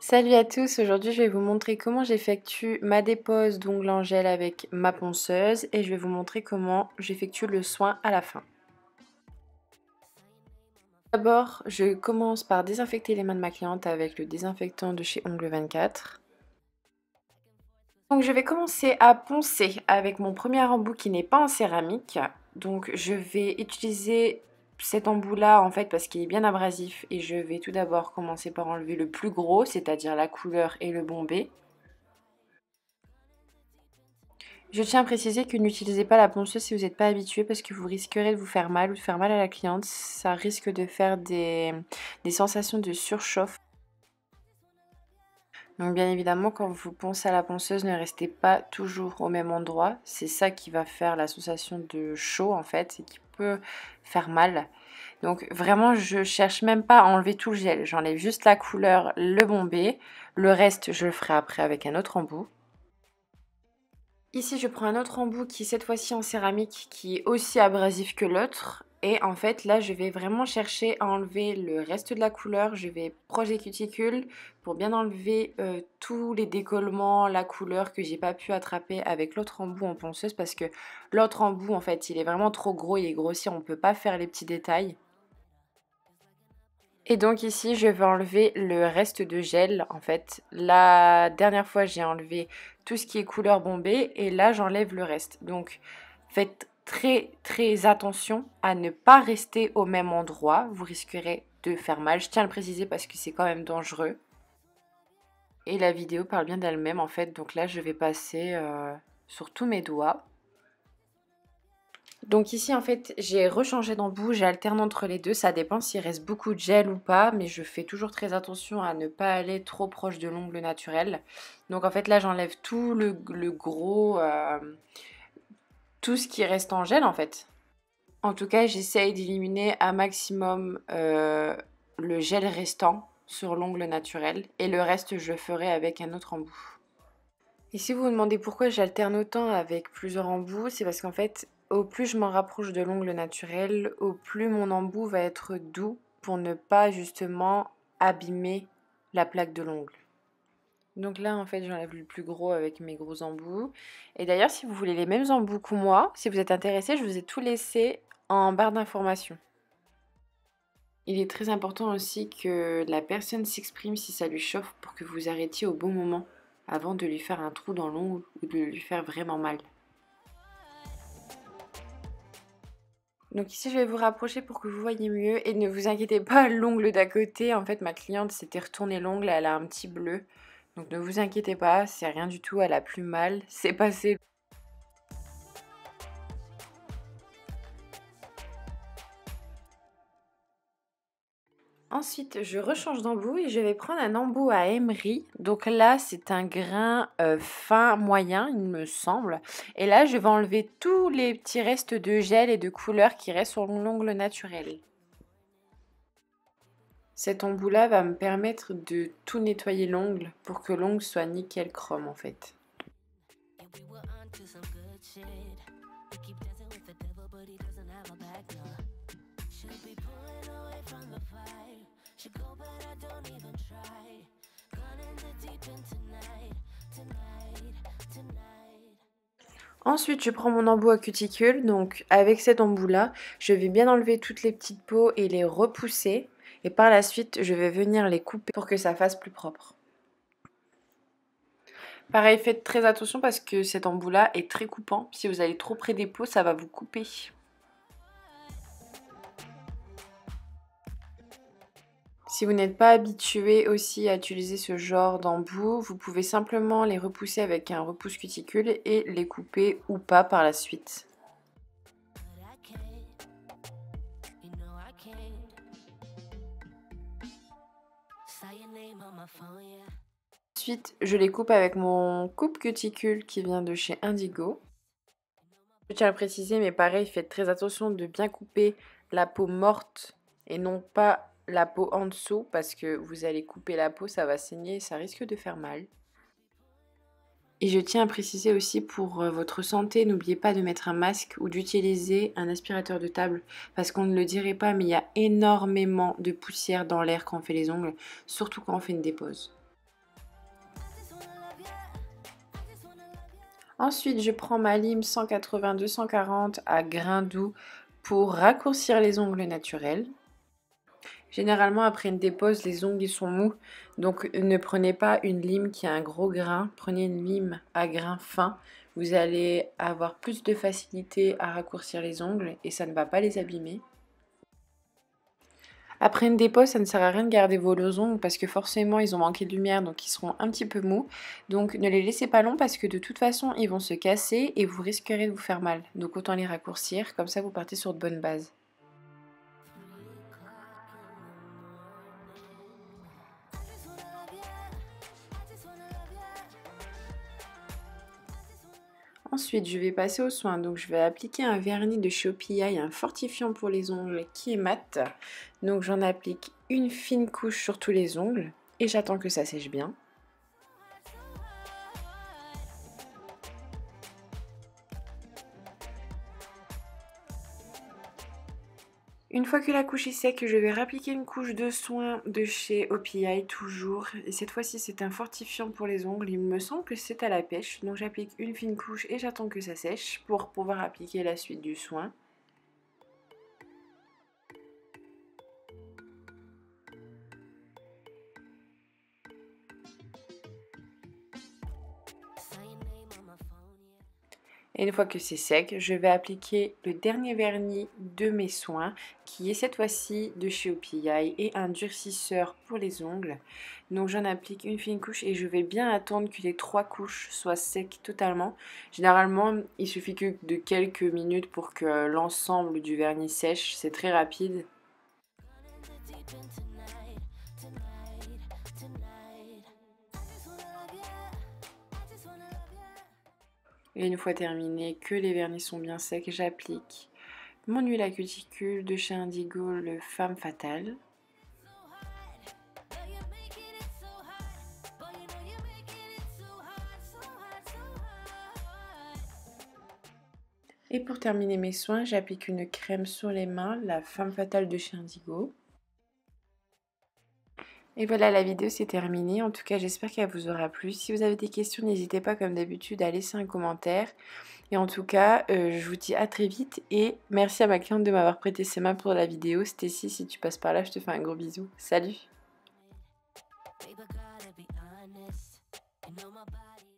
Salut à tous, aujourd'hui je vais vous montrer comment j'effectue ma dépose d'ongles en gel avec ma ponceuse et je vais vous montrer comment j'effectue le soin à la fin. D'abord, je commence par désinfecter les mains de ma cliente avec le désinfectant de chez Ongles 24. Donc je vais commencer à poncer avec mon premier embout qui n'est pas en céramique. Donc je vais utiliser cet embout là en fait parce qu'il est bien abrasif et je vais tout d'abord commencer par enlever le plus gros, c'est-à-dire la couleur et le bombé. Je tiens à préciser que n'utilisez pas la ponceuse si vous n'êtes pas habitué parce que vous risquerez de vous faire mal ou de faire mal à la cliente. Ça risque de faire des sensations de surchauffe. Donc bien évidemment, quand vous poncez à la ponceuse, ne restez pas toujours au même endroit. C'est ça qui va faire la sensation de chaud en fait et qui peut faire mal. Donc vraiment, je cherche même pas à enlever tout le gel. J'enlève juste la couleur, le bombé. Le reste, je le ferai après avec un autre embout. Ici, je prends un autre embout qui est cette fois-ci en céramique, qui est aussi abrasif que l'autre. Et en fait, là, je vais vraiment chercher à enlever le reste de la couleur. Je vais proche des cuticules pour bien enlever tous les décollements, la couleur que j'ai pas pu attraper avec l'autre embout en ponceuse. Parce que l'autre embout, en fait, il est vraiment trop gros, il est grossier, on ne peut pas faire les petits détails. Et donc ici, je vais enlever le reste de gel. En fait, la dernière fois, j'ai enlevé tout ce qui est couleur bombée et là, j'enlève le reste. Donc, faites très attention à ne pas rester au même endroit. Vous risquerez de faire mal. Je tiens à le préciser parce que c'est quand même dangereux. Et la vidéo parle bien d'elle-même en fait. Donc là, je vais passer sur tous mes doigts. Donc ici en fait j'ai rechangé d'embout, j'alterne entre les deux, ça dépend s'il reste beaucoup de gel ou pas, mais je fais toujours très attention à ne pas aller trop proche de l'ongle naturel. Donc en fait là j'enlève tout le gros, tout ce qui reste en gel en fait. En tout cas j'essaye d'éliminer un maximum le gel restant sur l'ongle naturel et le reste je ferai avec un autre embout. Et si vous vous demandez pourquoi j'alterne autant avec plusieurs embouts, c'est parce qu'en fait, au plus je m'en rapproche de l'ongle naturel, au plus mon embout va être doux pour ne pas justement abîmer la plaque de l'ongle. Donc là, en fait, j'enlève le plus gros avec mes gros embouts. Et d'ailleurs, si vous voulez les mêmes embouts que moi, si vous êtes intéressé, je vous ai tout laissé en barre d'informations. Il est très important aussi que la personne s'exprime si ça lui chauffe pour que vous arrêtiez au bon moment avant de lui faire un trou dans l'ongle ou de lui faire vraiment mal. Donc ici je vais vous rapprocher pour que vous voyez mieux et ne vous inquiétez pas, l'ongle d'à côté, en fait ma cliente s'était retourné l'ongle, elle a un petit bleu. Donc ne vous inquiétez pas, c'est rien du tout, elle a plus mal, c'est passé. Ensuite, je rechange d'embout et je vais prendre un embout à emery. Donc là, c'est un grain fin moyen, il me semble. Et là, je vais enlever tous les petits restes de gel et de couleur qui restent sur l'ongle naturel. Cet embout-là va me permettre de tout nettoyer l'ongle pour que l'ongle soit nickel chrome en fait. Ensuite, je prends mon embout à cuticule, donc avec cet embout-là, je vais bien enlever toutes les petites peaux et les repousser. Et par la suite, je vais venir les couper pour que ça fasse plus propre. Pareil, faites très attention parce que cet embout-là est très coupant. Si vous allez trop près des peaux, ça va vous couper. Si vous n'êtes pas habitué aussi à utiliser ce genre d'embout, vous pouvez simplement les repousser avec un repousse cuticule et les couper ou pas par la suite. Ensuite, je les coupe avec mon coupe cuticule qui vient de chez Indigo. Je tiens à le préciser, mais pareil, faites très attention de bien couper la peau morte et non pas la peau en dessous parce que vous allez couper la peau, ça va saigner et ça risque de faire mal. Et je tiens à préciser aussi pour votre santé, n'oubliez pas de mettre un masque ou d'utiliser un aspirateur de table parce qu'on ne le dirait pas, mais il y a énormément de poussière dans l'air quand on fait les ongles, surtout quand on fait une dépose. Ensuite, je prends ma lime 180-240 à grains doux pour raccourcir les ongles naturels. Généralement, après une dépose, les ongles ils sont mous. Donc, ne prenez pas une lime qui a un gros grain. Prenez une lime à grains fins. Vous allez avoir plus de facilité à raccourcir les ongles et ça ne va pas les abîmer. Après une dépose, ça ne sert à rien de garder vos ongles parce que forcément ils ont manqué de lumière donc ils seront un petit peu mous. Donc ne les laissez pas longs parce que de toute façon ils vont se casser et vous risquerez de vous faire mal. Donc autant les raccourcir, comme ça vous partez sur de bonnes bases. Ensuite, je vais passer aux soins. Donc, je vais appliquer un vernis de chez OPI, un fortifiant pour les ongles qui est mat. Donc, j'en applique une fine couche sur tous les ongles et j'attends que ça sèche bien. Une fois que la couche est sec, je vais réappliquer une couche de soin de chez OPI toujours. Et cette fois-ci, c'est un fortifiant pour les ongles. Il me semble que c'est à la pêche. Donc j'applique une fine couche et j'attends que ça sèche pour pouvoir appliquer la suite du soin. Et une fois que c'est sec, je vais appliquer le dernier vernis de mes soins, qui est cette fois-ci de chez OPI, et un durcisseur pour les ongles. Donc j'en applique une fine couche et je vais bien attendre que les 3 couches soient secs totalement. Généralement, il suffit que de quelques minutes pour que l'ensemble du vernis sèche, c'est très rapide. Et une fois terminé, que les vernis sont bien secs, j'applique mon huile à cuticule de chez Indigo, le Femme Fatale. Et pour terminer mes soins, j'applique une crème sur les mains, la Femme Fatale de chez Indigo. Et voilà, la vidéo c'est terminé. En tout cas, j'espère qu'elle vous aura plu. Si vous avez des questions, n'hésitez pas comme d'habitude à laisser un commentaire. Et en tout cas, je vous dis à très vite et merci à ma cliente de m'avoir prêté ses mains pour la vidéo. Stécie, si tu passes par là, je te fais un gros bisou. Salut!